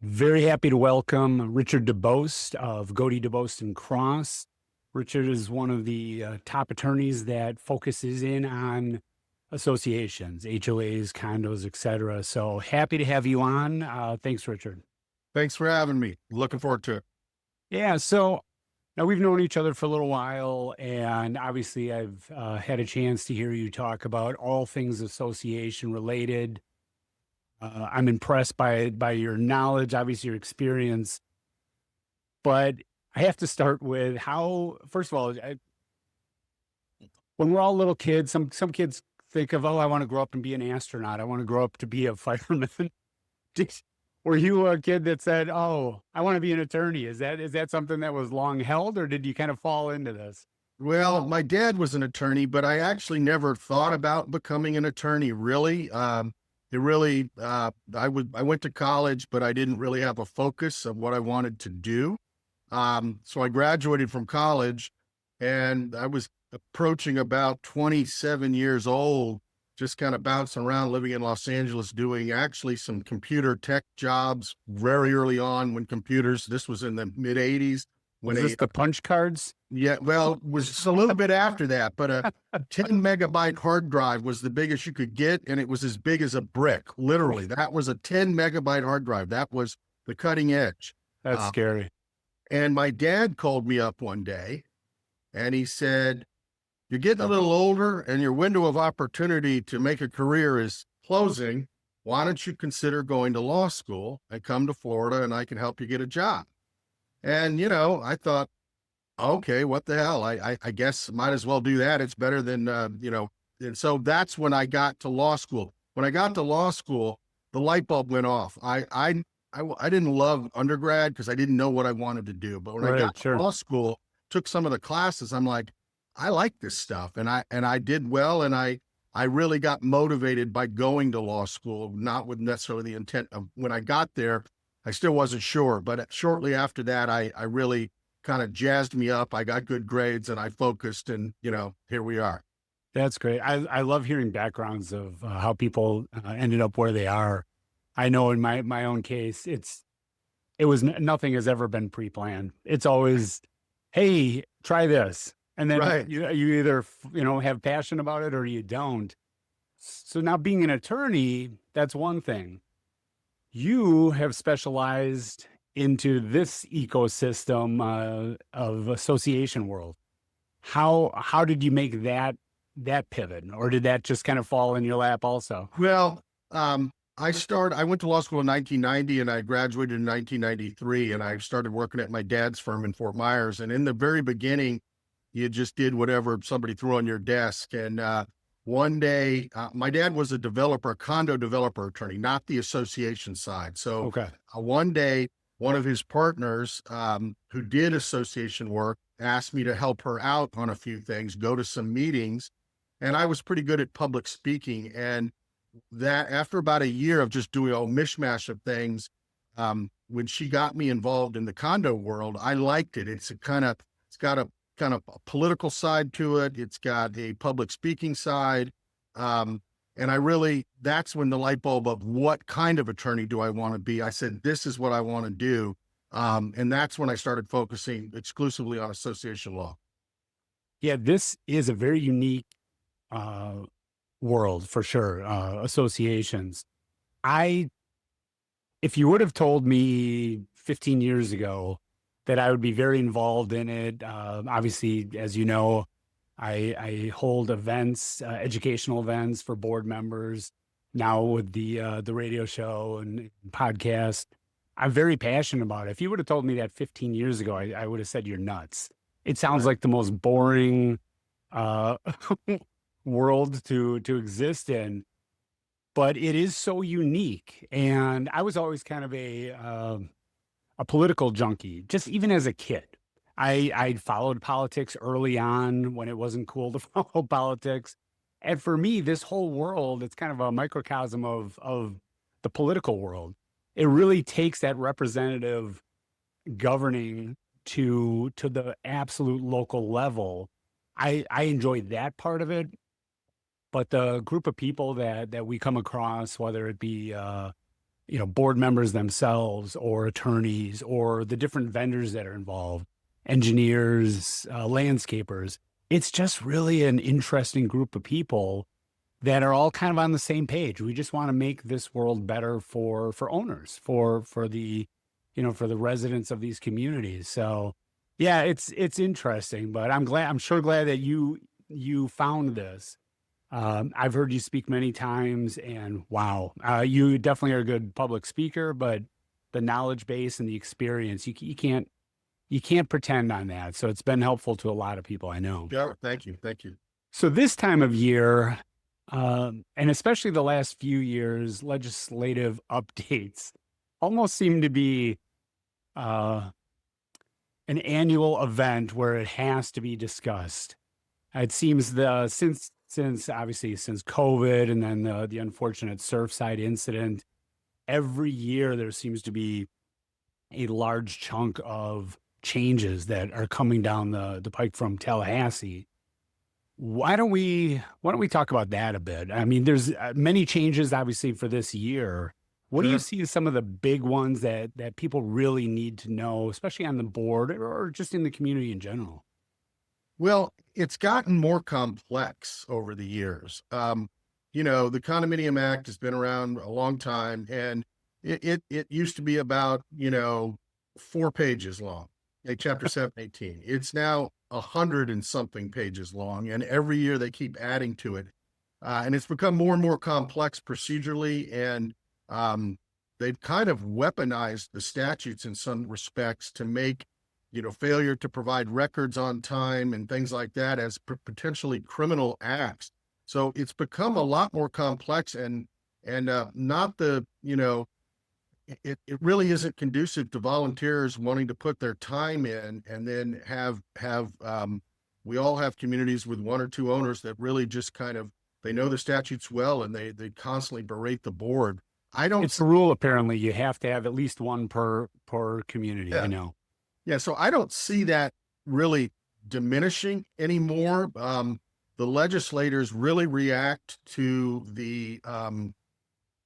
Very happy to welcome Richard DeBoest of Goede, DeBoest Cross. Richard is one of the top attorneys that focuses in on associations, HOAs, condos, etc. So happy to have you on. Thanks, Richard. Thanks for having me. Looking forward to it. Yeah, so now we've known each other for a little while, and obviously I've had a chance to hear you talk about all things association related. I'm impressed by your knowledge, obviously your experience, but I have to start with how. First of all, when we're all little kids, some kids think of, oh, I want to grow up and be an astronaut. I want to grow up to be a fireman. Were you a kid that said, oh, I want to be an attorney? Is that something that was long held, or did you kind of fall into this? Well, my dad was an attorney, but I actually never thought about becoming an attorney, really. I went to college, but I didn't really have a focus of what I wanted to do. So I graduated from college and I was approaching about 27 years old, just kind of bouncing around, living in Los Angeles, doing actually some computer tech jobs very early on when this was in the mid 80s. Was this the punch cards? Yeah, well, it was just a little bit after that, but a 10 megabyte hard drive was the biggest you could get, and it was as big as a brick. Literally, that was a 10 megabyte hard drive. That was the cutting edge. That's scary. And my dad called me up one day and he said, you're getting a little older and your window of opportunity to make a career is closing. Why don't you consider going to law school and come to Florida and I can help you get a job? And, I thought, okay, what the hell? I guess might as well do that. It's better than, and so that's when I got to law school. When I got to law school, the light bulb went off. I didn't love undergrad because I didn't know what I wanted to do. But when I got to law school, took some of the classes, I'm like, I like this stuff. And I did well. And I really got motivated by going to law school, not with necessarily the intent of when I got there, I still wasn't sure. But shortly after that, I really kind of jazzed me up. I got good grades and I focused and, here we are. That's great. I love hearing backgrounds of how people ended up where they are. I know in my own case, nothing has ever been pre-planned. It's always, hey, try this. And then you either, have passion about it or you don't. So now being an attorney, that's one thing. You have specialized into this ecosystem of association world. How did you make that pivot, or did that just kind of fall in your lap also? Well, I went to law school in 1990 and I graduated in 1993 and I started working at my dad's firm in Fort Myers. And in the very beginning, you just did whatever somebody threw on your desk. And one day, my dad was a condo developer attorney, not the association side. So one day, one of his partners who did association work asked me to help her out on a few things, go to some meetings. And I was pretty good at public speaking. And that after about a year of just doing a mishmash of things, when she got me involved in the condo world, I liked it. It's got a kind of a political side to it. It's got a public speaking side. And that's when the light bulb of what kind of attorney do I want to be? I said, this is what I want to do. And that's when I started focusing exclusively on association law. Yeah, this is a very unique world for sure. Associations. If you would have told me 15 years ago that I would be very involved in it, obviously, as you know, I hold events, educational events for board members now with the radio show and podcast. I'm very passionate about it. If you would have told me that 15 years ago, I would have said you're nuts. It sounds like the most boring world to exist in, but it is so unique. And I was always kind of a political junkie, just even as a kid. I followed politics early on when it wasn't cool to follow politics. And for me, this whole world, it's kind of a microcosm of the political world. It really takes that representative governing to the absolute local level. I enjoy that part of it. But the group of people that we come across, whether it be board members themselves or attorneys or the different vendors that are involved, engineers, landscapers. It's just really an interesting group of people that are all kind of on the same page. We just want to make this world better for owners, for the for the residents of these communities. So yeah, it's interesting, but I'm sure glad that you found this. I've heard you speak many times, and wow, you definitely are a good public speaker, but the knowledge base and the experience, you can't pretend on that. So it's been helpful to a lot of people, I know. Yeah, thank you. Thank you. So this time of year, and especially the last few years, legislative updates almost seem to be an annual event where it has to be discussed. It seems since COVID and then the unfortunate Surfside incident, every year there seems to be a large chunk of changes that are coming down the pike from Tallahassee. Why don't we talk about that a bit? I mean, there's many changes obviously for this year. What do you see as some of the big ones that people really need to know, especially on the board or just in the community in general? Well, it's gotten more complex over the years. The Condominium Act has been around a long time, and it used to be about 4 pages long, like Chapter 718. It's now 100 and something pages long, and every year they keep adding to it, and it's become more and more complex procedurally, and they've kind of weaponized the statutes in some respects to make failure to provide records on time and things like that as potentially criminal acts. So it's become a lot more complex, and not it really isn't conducive to volunteers wanting to put their time in, and then we all have communities with 1 or 2 owners that really just they know the statutes well, and they constantly berate the board. It's a rule, apparently. You have to have at least one per community. Yeah. I know. Yeah, so I don't see that really diminishing anymore. The legislators really react to the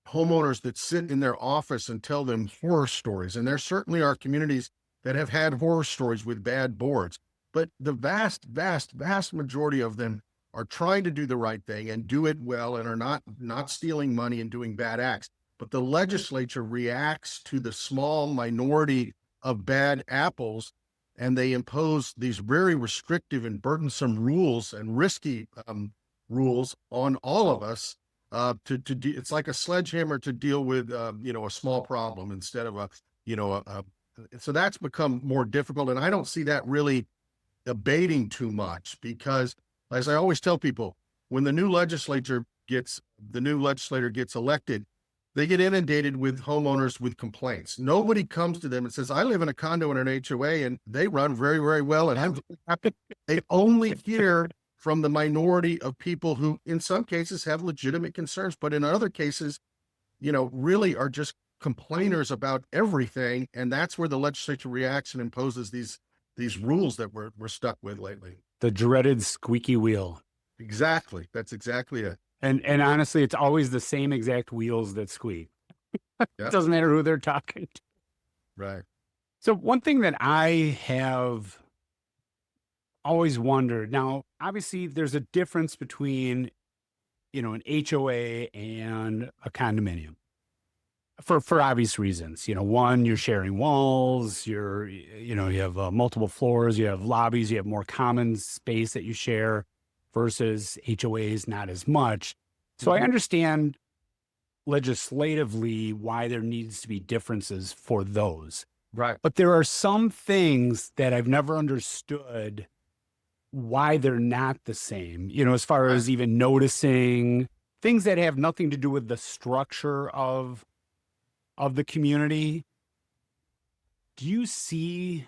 homeowners that sit in their office and tell them horror stories. And there certainly are communities that have had horror stories with bad boards, but the vast, vast, vast majority of them are trying to do the right thing and do it well and are not stealing money and doing bad acts. But the legislature reacts to the small minority of bad apples, and they impose these very restrictive and burdensome rules and risky rules on all of us. It's like a sledgehammer to deal with a small problem instead of so that's become more difficult, and I don't see that really abating too much, because as I always tell people, when the new legislator gets elected, they get inundated with homeowners with complaints. Nobody comes to them and says, I live in a condo in an HOA and they run very, very well, and I'm happy. They only hear from the minority of people who in some cases have legitimate concerns, but in other cases, really are just complainers about everything. And that's where the legislature reacts and imposes these rules that we're stuck with lately. The dreaded squeaky wheel. Exactly. That's exactly it. And honestly, it's always the same exact wheels that squeak. It doesn't matter who they're talking to. Right. So one thing that I have always wondered, now, obviously there's a difference between, an HOA and a condominium for obvious reasons. One, you're sharing walls, you have multiple floors, you have lobbies, you have more common space that you share, versus HOAs, not as much. So I understand legislatively why there needs to be differences for those. Right. But there are some things that I've never understood why they're not the same, as far as even noticing things that have nothing to do with the structure of the community. Do you see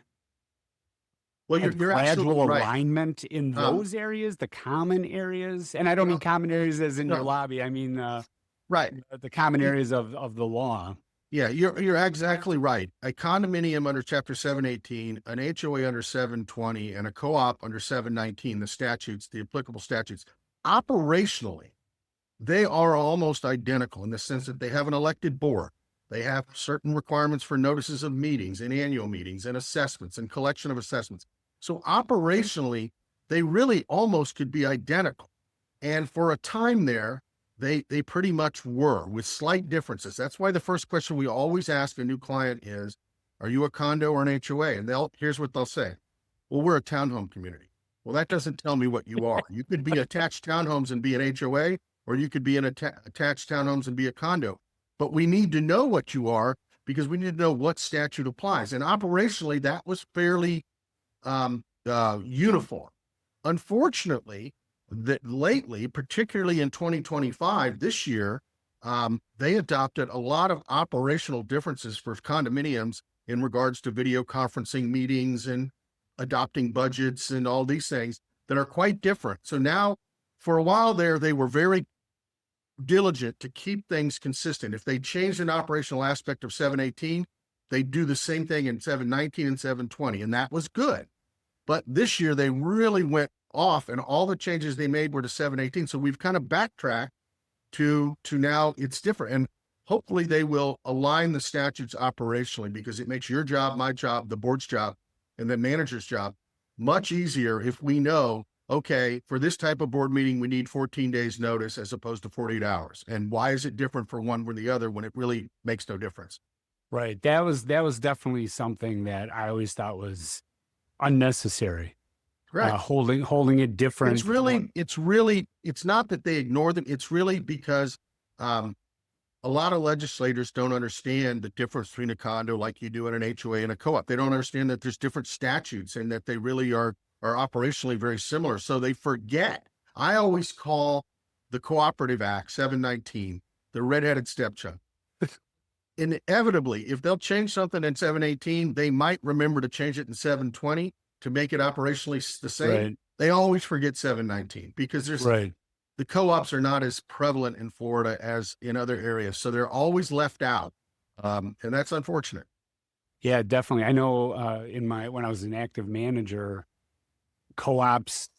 you're gradual right. alignment in those areas, the common areas? And I don't mean common areas as in your lobby. I mean, right. The common areas of the law. Yeah, you're exactly right. A condominium under Chapter 718, an HOA under 720, and a co-op under 719, the applicable statutes, operationally, they are almost identical in the sense that they have an elected board. They have certain requirements for notices of meetings and annual meetings and assessments and collection of assessments. So operationally, they really almost could be identical. And for a time there, they pretty much were, with slight differences. That's why the first question we always ask a new client is, are you a condo or an HOA? And here's what they'll say. Well, we're a townhome community. Well, that doesn't tell me what you are. You could be attached townhomes and be an HOA, or you could be an attached townhomes and be a condo. But we need to know what you are, because we need to know what statute applies. And operationally, that was fairly uniform. Unfortunately, that lately, particularly in 2025, this year, they adopted a lot of operational differences for condominiums in regards to video conferencing meetings and adopting budgets and all these things that are quite different. So now, for a while there, they were very diligent to keep things consistent. If they changed an operational aspect of 718, they do the same thing in 719 and 720, and that was good. But this year they really went off, and all the changes they made were to 718. So we've kind of backtracked to now it's different. And hopefully they will align the statutes operationally, because it makes your job, my job, the board's job, and the manager's job much easier if we know, okay, for this type of board meeting, we need 14 days notice as opposed to 48 hours. And why is it different for one or the other when it really makes no difference? Right. That was definitely something that I always thought was unnecessary. Right. Holding it different. It's not that they ignore them. It's really because a lot of legislators don't understand the difference between a condo like you do in an HOA and a co-op. They don't understand that there's different statutes and that they really are operationally very similar. So they forget. I always call the Cooperative Act 719 the redheaded stepchild. Inevitably, if they'll change something in 718, they might remember to change it in 720 to make it operationally the same. Right. They always forget 719 because the co-ops are not as prevalent in Florida as in other areas. So they're always left out. And that's unfortunate. Yeah, definitely. I know when I was an active manager, co-ops,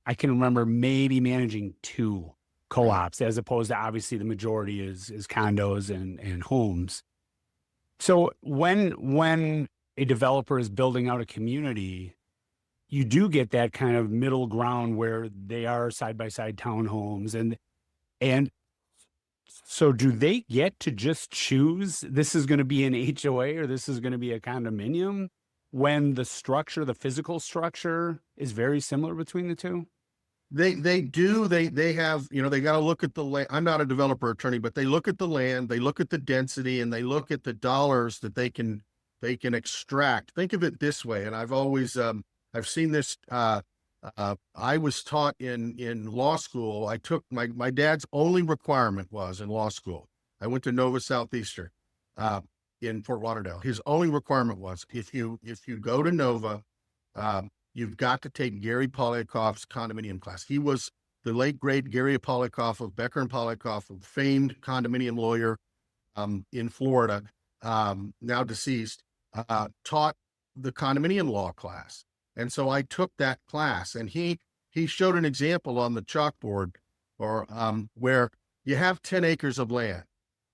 I can remember maybe managing 2 co-ops, as opposed to obviously the majority is condos and homes. So when a developer is building out a community, you do get that kind of middle ground where they are side by side townhomes, and so do they get to just choose this is going to be an HOA or this is going to be a condominium when the physical structure is very similar between the two? They do. They have, they got to look at the land. I'm not a developer attorney, but they look at the land, they look at the density, and they look at the dollars that they can extract. Think of it this way. And I've always, I've seen this. I was taught in law school. I took my dad's only requirement was in law school. I went to Nova Southeastern, in Fort Lauderdale. His only requirement was if you go to Nova, you've got to take Gary Polikoff's condominium class. He was the late great Gary Polikoff of Becker and Polikoff, a famed condominium lawyer in Florida, now deceased, taught the condominium law class. And so I took that class, and he showed an example on the chalkboard where you have 10 acres of land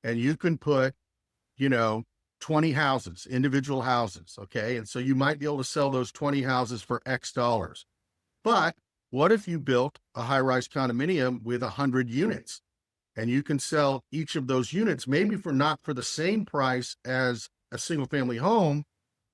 and you can put, 20 houses, individual houses. Okay. And so you might be able to sell those 20 houses for X dollars. But what if you built a high-rise condominium with 100 units, and you can sell each of those units, maybe not for the same price as a single family home,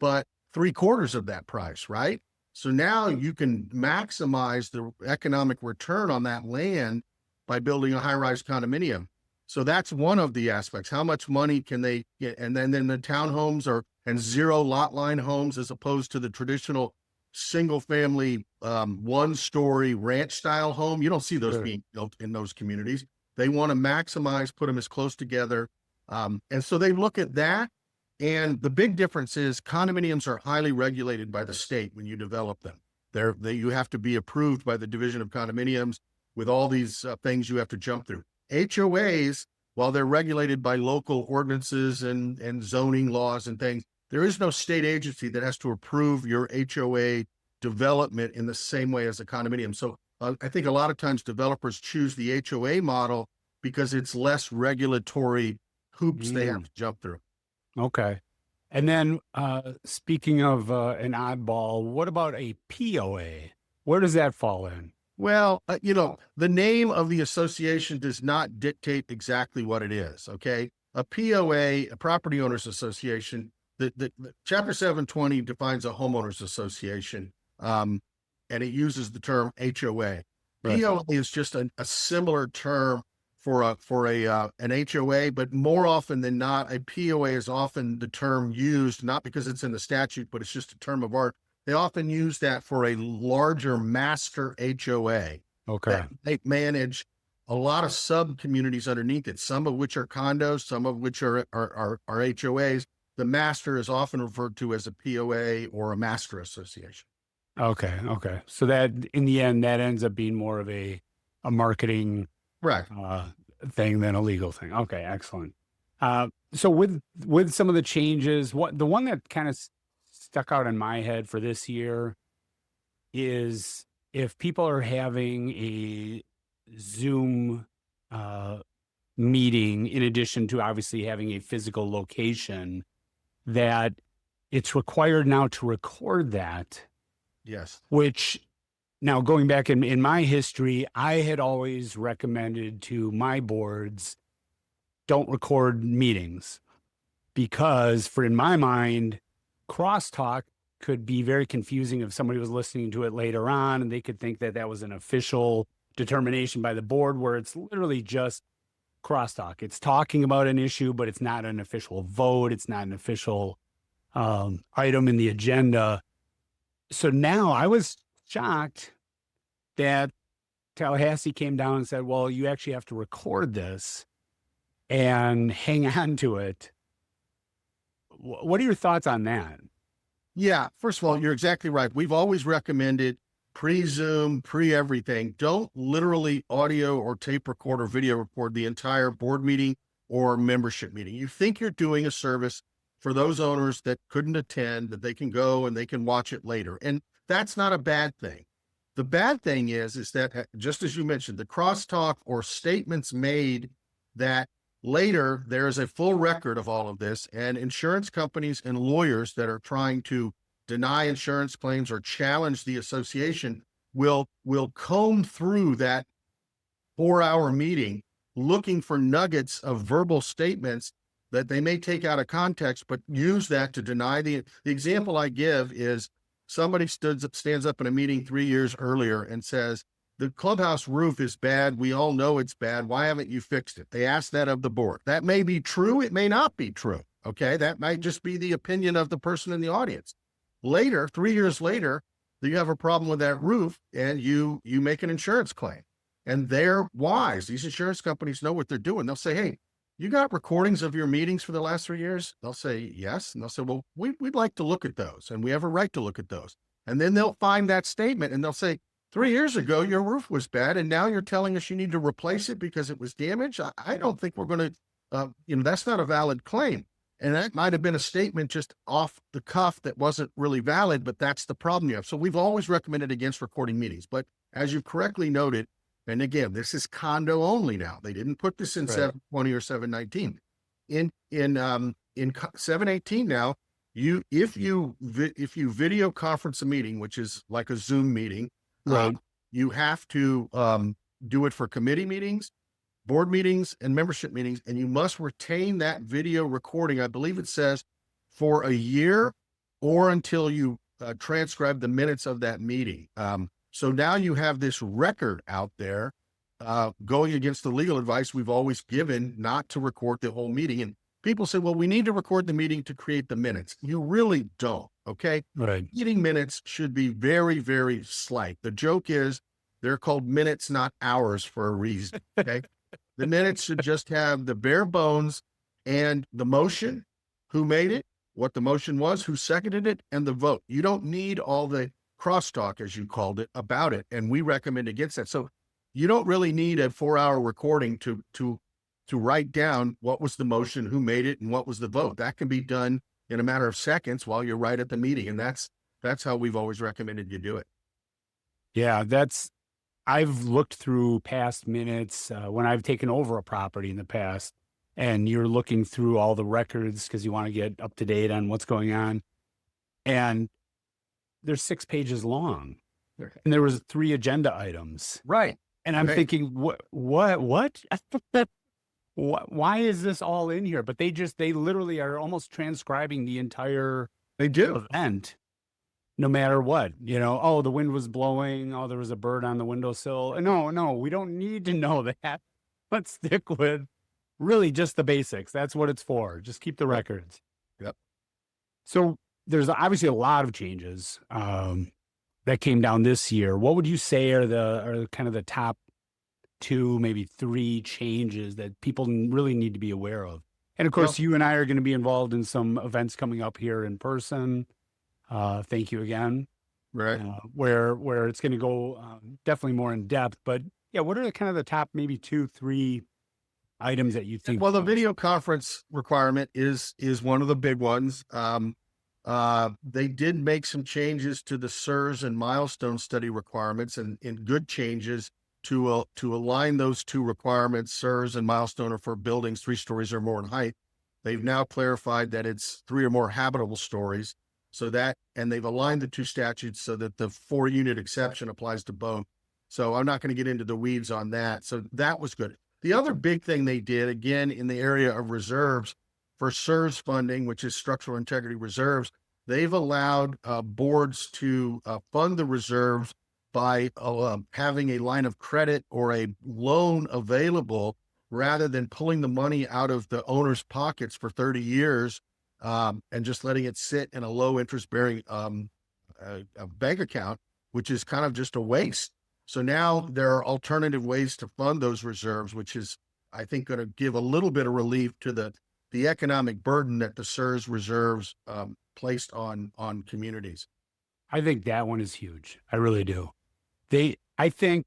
but 3/4 of that price, right? So now you can maximize the economic return on that land by building a high-rise condominium. So that's one of the aspects. How much money can they get? And then the townhomes and 0 lot line homes, as opposed to the traditional single family, 1-story ranch style home. You don't see those being built in those communities. They want to maximize, put them as close together. And so they look at that. And the big difference is condominiums are highly regulated by the state when you develop them. You have to be approved by the Division of Condominiums with all these things you have to jump through. HOAs, while they're regulated by local ordinances and zoning laws and things, there is no state agency that has to approve your HOA development in the same way as a condominium. So I think a lot of times developers choose the HOA model because it's less regulatory hoops they have to jump through. Okay. And then speaking of an oddball, what about a POA? Where does that fall in? Well, the name of the association does not dictate exactly what it is. Okay. A POA, a property owners association, the Chapter 720 defines a homeowners association, and it uses the term HOA. Right. POA is just a similar term for an HOA, but more often than not, a POA is often the term used, not because it's in the statute, but it's just a term of art. They often use that for a larger master HOA. Okay. That they manage a lot of sub communities underneath it, some of which are condos, some of which are HOAs. The master is often referred to as a POA or a master association. Okay. Okay. So that in the end, that ends up being more of a marketing Right. thing than a legal thing. Okay. Excellent. So with some of the changes, the one that kind of stuck out in my head for this year is if people are having a Zoom meeting, in addition to obviously having a physical location, that it's required now to record that. Yes. Which now going back in my history, I had always recommended to my boards, don't record meetings, because in my mind, crosstalk could be very confusing if somebody was listening to it later on and they could think that that was an official determination by the board, where it's literally just crosstalk. It's talking about an issue, but it's not an official vote. It's not an official item in the agenda. So now I was shocked that Tallahassee came down and said, well, you actually have to record this and hang on to it. What are your thoughts on that? Yeah. First of all, you're exactly right. We've always recommended pre-Zoom, pre-everything. Don't literally audio or tape record or video record the entire board meeting or membership meeting. You think you're doing a service for those owners that couldn't attend, that they can go and they can watch it later. And that's not a bad thing. The bad thing is that, just as you mentioned, the crosstalk or statements made that later there's a full record of all of this, and insurance companies and lawyers that are trying to deny insurance claims or challenge the association will comb through that 4-hour meeting looking for nuggets of verbal statements that they may take out of context, but use that to deny the example I give is somebody stands up in a meeting 3 years earlier and says, the clubhouse roof is bad. We all know it's bad. Why haven't you fixed it? They asked that of the board. That may be true. It may not be true. Okay. That might just be the opinion of the person in the audience. Later, 3 years later, you have a problem with that roof and you make an insurance claim, and they're wise. These insurance companies know what they're doing. They'll say, hey, you got recordings of your meetings for the last 3 years? They'll say yes. And they'll say, well, we'd like to look at those, and we have a right to look at those. And then they'll find that statement and they'll say, 3 years ago, your roof was bad, and now you're telling us you need to replace it because it was damaged. I don't think we're going to, that's not a valid claim. And that might have been a statement just off the cuff that wasn't really valid, but that's the problem you have. So we've always recommended against recording meetings. But as you correctly noted, and again, this is condo only now. They didn't put this in Right. 720 or 719. In 718 now, if you video conference a meeting, which is like a Zoom meeting, Right. you have to do it for committee meetings, board meetings, and membership meetings, and you must retain that video recording. I believe it says for a year or until you transcribe the minutes of that meeting. So now you have this record out there going against the legal advice we've always given not to record the whole meeting. And people say, well, we need to record the meeting to create the minutes. You really don't. Okay. Right. Meeting minutes should be very, very slight. The joke is they're called minutes, not hours, for a reason. Okay. The minutes should just have the bare bones and the motion, who made it, what the motion was, who seconded it, and the vote. You don't need all the crosstalk, as you called it, about it. And we recommend against that. So you don't really need a 4-hour recording to write down what was the motion, who made it, and what was the vote. That can be done in a matter of seconds while you're right at the meeting. And that's how we've always recommended you do it. Yeah, I've looked through past minutes when I've taken over a property in the past, and you're looking through all the records because you want to get up to date on what's going on. And they're 6 pages long. And there was 3 agenda items. Right. And I'm Right. thinking, what? Why is this all in here? But they literally are almost transcribing the entire They do. event, no matter what. Oh, the wind was blowing. Oh, there was a bird on the windowsill. No, we don't need to know that. Let's stick with really just the basics. That's what it's for. Just keep the records. Yep. So there's obviously a lot of changes that came down this year. What would you say are kind of the top 2, maybe 3 changes that people really need to be aware of? And of course, you and I are going to be involved in some events coming up here in person. Thank you again. Right. Where it's going to go definitely more in depth. But yeah, what are the kind of the top maybe 2, 3 items that you think? Well, the video conference requirement is one of the big ones. They did make some changes to the SIRS and milestone study requirements, and good changes to align those 2 requirements. SIRS and milestone are for buildings 3 stories or more in height. They've now clarified that it's 3 or more habitable stories. And they've aligned the 2 statutes so that the 4-unit exception applies to both. So I'm not going to get into the weeds on that. So that was good. The other big thing they did, again, in the area of reserves for SIRS funding, which is structural integrity reserves, they've allowed boards to fund the reserves by having a line of credit or a loan available rather than pulling the money out of the owner's pockets for 30 years and just letting it sit in a low interest bearing bank account, which is kind of just a waste. So now there are alternative ways to fund those reserves, which is, I think, going to give a little bit of relief to the economic burden that the SIRS reserves placed on communities. I think that one is huge. I really do. I think,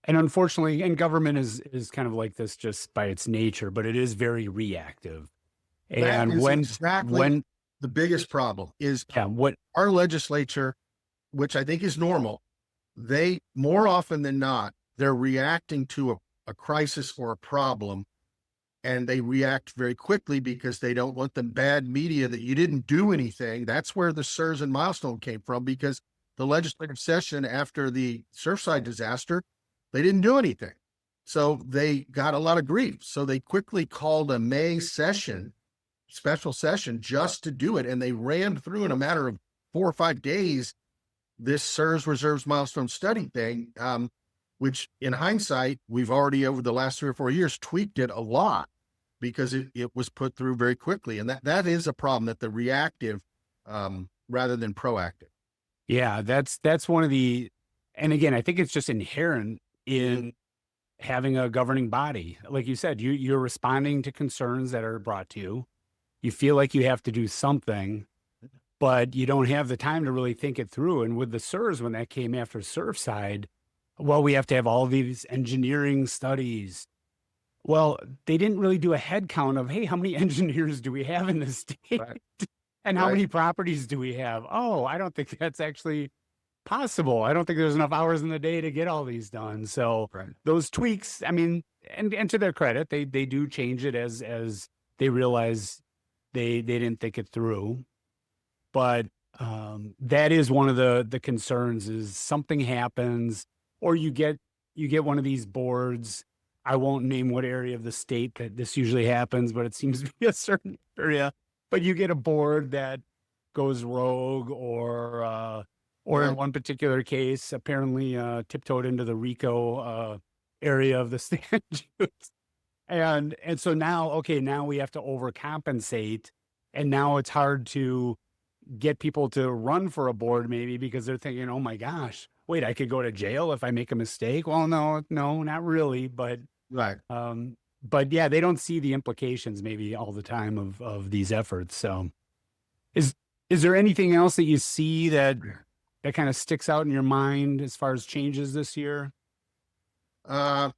and unfortunately, and government is kind of like this just by its nature, but it is very reactive. And when the biggest problem is what our legislature, which I think is normal, they more often than not, they're reacting to a crisis or a problem, and they react very quickly because they don't want the bad media that you didn't do anything. That's where the SIRS and milestone came from, because the legislative session after the Surfside disaster, they didn't do anything. So they got a lot of grief. So they quickly called a May special session just to do it. And they ran through in a matter of 4 or 5 days this SIRS reserves milestone study thing, which in hindsight, we've already over the last 3 or 4 years tweaked it a lot because it was put through very quickly. And that is a problem, that the reactive rather than proactive. Yeah, that's one of the, and again, I think it's just inherent in having a governing body. Like you said, you're responding to concerns that are brought to you. You feel like you have to do something, but you don't have the time to really think it through. And with the SIRS, when that came after Surfside, well, we have to have all these engineering studies. Well, they didn't really do a head count of, hey, how many engineers do we have in the state? Right. And how many properties do we have? Oh, I don't think that's actually possible. I don't think there's enough hours in the day to get all these done. So those tweaks, I mean, and to their credit, they do change it as they realize they didn't think it through. But that is one of the concerns, is something happens, or you get one of these boards. I won't name what area of the state that this usually happens, but it seems to be a certain area. But you get a board that goes rogue, or in one particular case, apparently tiptoed into the RICO area of the statutes. And so now we have to overcompensate. And now it's hard to get people to run for a board, maybe because they're thinking, oh my gosh, wait, I could go to jail if I make a mistake. Well, no, not really. But but yeah, they don't see the implications maybe all the time of these efforts. So is there anything else that you see that kind of sticks out in your mind as far as changes this year? Well,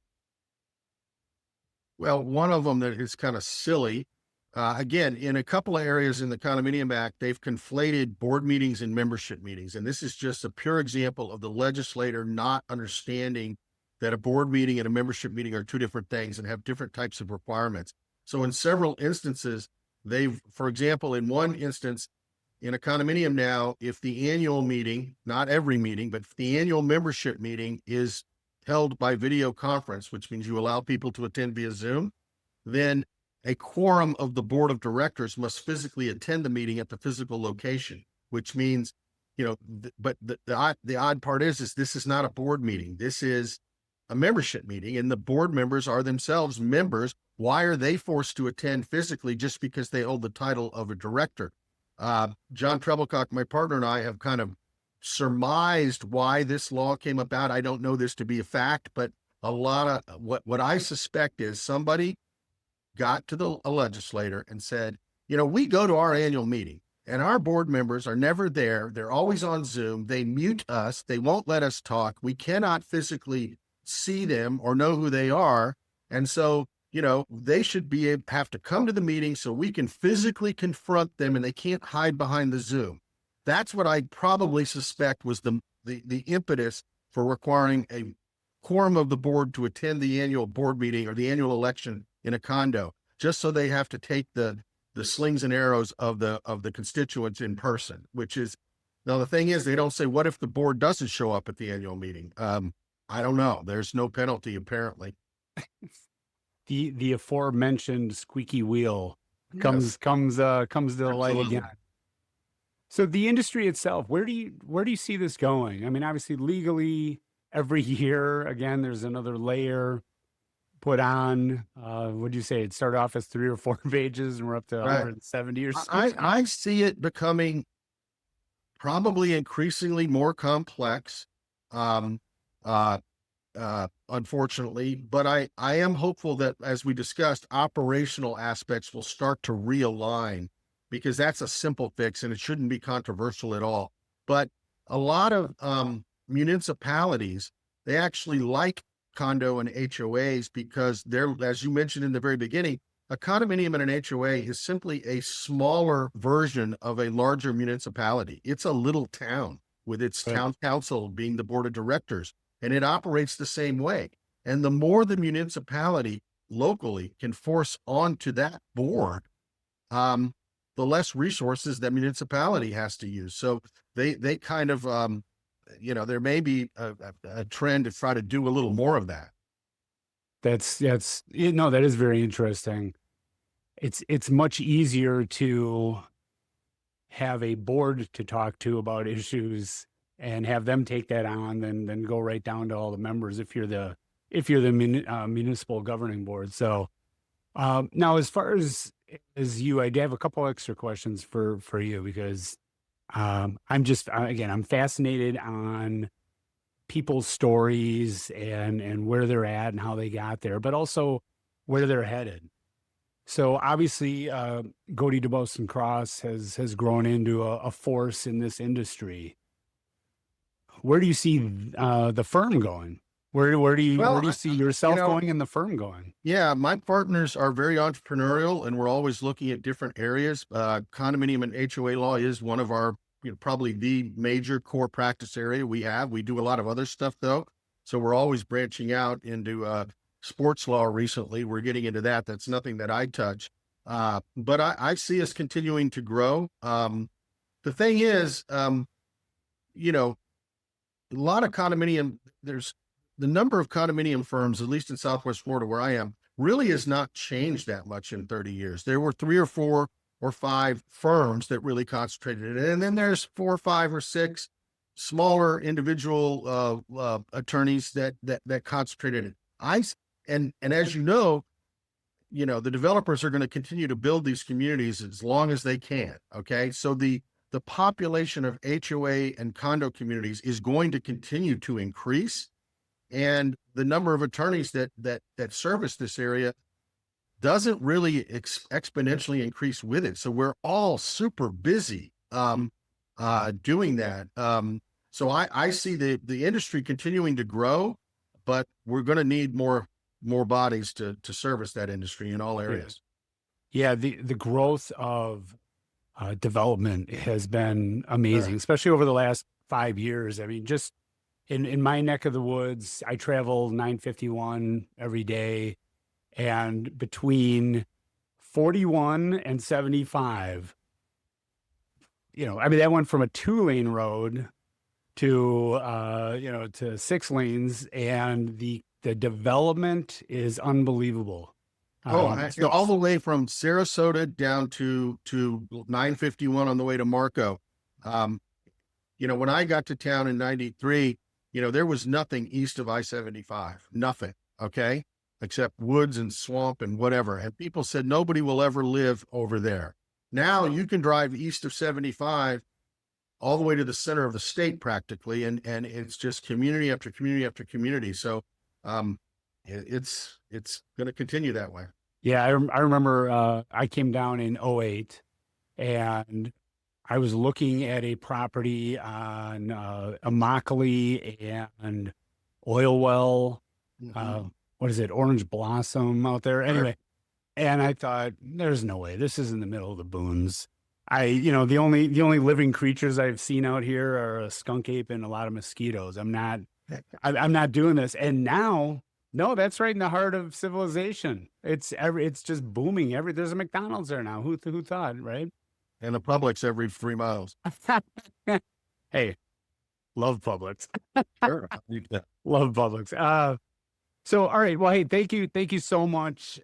one of them that is kind of silly, again, in a couple of areas in the Condominium Act, they've conflated board meetings and membership meetings. And this is just a pure example of the legislator not understanding that a board meeting and a membership meeting are 2 different things and have different types of requirements. So in several instances, for example, in one instance, in a condominium now, if the annual meeting, not every meeting, but if the annual membership meeting is held by video conference, which means you allow people to attend via Zoom, then a quorum of the board of directors must physically attend the meeting at the physical location, which means, the odd part is this is not a board meeting. This is a membership meeting, and the board members are themselves members. Why are they forced to attend physically just because they hold the title of a director? John Treblecock, my partner, and I have kind of surmised why this law came about. I don't know this to be a fact, but a lot of what I suspect is somebody got to a legislator and said, we go to our annual meeting and our board members are never there. They're always on Zoom. They mute us. They won't let us talk. We cannot physically see them or know who they are. And so, they should have to come to the meeting so we can physically confront them, and they can't hide behind the Zoom. That's what I probably suspect was the impetus for requiring a quorum of the board to attend the annual board meeting or the annual election in a condo, just so they have to take the slings and arrows of the constituents in person, which is, now the thing is, they don't say, what if the board doesn't show up at the annual meeting? I don't know. There's no penalty, apparently. The aforementioned squeaky wheel Yes. comes to the light Absolutely. again. So the industry itself, where do you see this going? I mean, obviously legally every year, again, there's another layer put on. Would you say it started off as 3 or 4 pages and we're up to 170 or so? I see it becoming probably increasingly more complex. Unfortunately, but I am hopeful that, as we discussed, operational aspects will start to realign, because that's a simple fix and it shouldn't be controversial at all. But a lot of municipalities, they actually like condo and HOAs because they're, as you mentioned in the very beginning, a condominium and an HOA is simply a smaller version of a larger municipality. It's a little town with its town council being the board of directors, and it operates the same way. And the more the municipality locally can force onto that board, the less resources that municipality has to use. So they kind of, there may be a trend to try to do a little more of that. That is very interesting. It's much easier to have a board to talk to about issues and have them take that on than go right down to all the members if you're the municipal governing board. So now, as far as you, I have a couple extra questions for you, because I'm fascinated on people's stories and where they're at and how they got there, but also where they're headed. So obviously, Goede, DeBoest and Cross has grown into a force in this industry. Where do you see the firm going? Where do you see yourself going and the firm going? Yeah, my partners are very entrepreneurial, and we're always looking at different areas. Condominium and HOA law is one of our, probably the major core practice area we have. We do a lot of other stuff though. So we're always branching out into sports law recently. We're getting into that. That's nothing that I touch. But I see us continuing to grow. The thing is, a lot of there's the number of condominium firms, at least in Southwest Florida where I am, really has not changed that much in 30 years. There were 3 or 4 or 5 firms that really concentrated it. And then there's 4 or 5 or 6 smaller individual attorneys that concentrated it. And as the developers are going to continue to build these communities as long as they can. Okay. So the population of HOA and condo communities is going to continue to increase. And the number of attorneys that service this area doesn't really exponentially increase with it. So we're all super busy doing that. So I see the industry continuing to grow, but we're going to need more bodies to service that industry in all areas. Yeah, the growth of development has been amazing, especially over the last 5 years. I mean, just in my neck of the woods, I travel 951 every day, and between 41 and 75. I mean, that went from a 2-lane road to to 6 lanes, and the development is unbelievable. All the way from Sarasota down to 951 on the way to Marco. When I got to town in 93, there was nothing east of I-75, nothing. Okay. Except woods and swamp and whatever. And people said, nobody will ever live over there. Now you can drive east of 75 all the way to the center of the state practically. And it's just community after community after community. So, it's going to continue that way. Yeah. I remember, I came down in 08, and I was looking at a property on, Immokalee and Oil Well, what is it? Orange Blossom out there. Anyway. And I thought, there's no way this is in the middle of the boons. The only living creatures I've seen out here are a skunk ape and a lot of mosquitoes. I'm not doing this. And now, no, that's right in the heart of civilization. It's just booming. There's a McDonald's there now. Who thought, right? And the Publix every 3 miles. Hey, love Publix. Sure. Love Publix. So, all right. Well, hey, thank you so much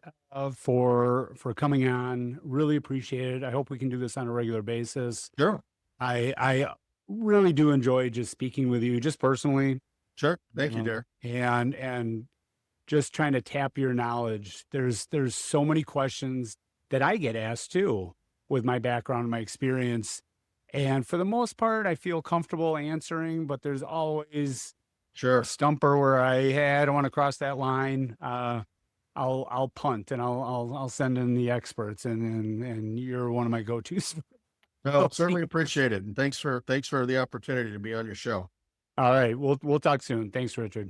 for coming on. Really appreciate it. I hope we can do this on a regular basis. Sure. I really do enjoy just speaking with you, just personally. Sure. Thank you, dear. And just trying to tap your knowledge. There's so many questions that I get asked too, with my background and my experience. And for the most part, I feel comfortable answering, but there's always a stumper where I don't want to cross that line. I'll punt and I'll send in the experts, and you're one of my go-tos. No, certainly appreciate it. And thanks for the opportunity to be on your show. All right. We'll talk soon. Thanks, Richard.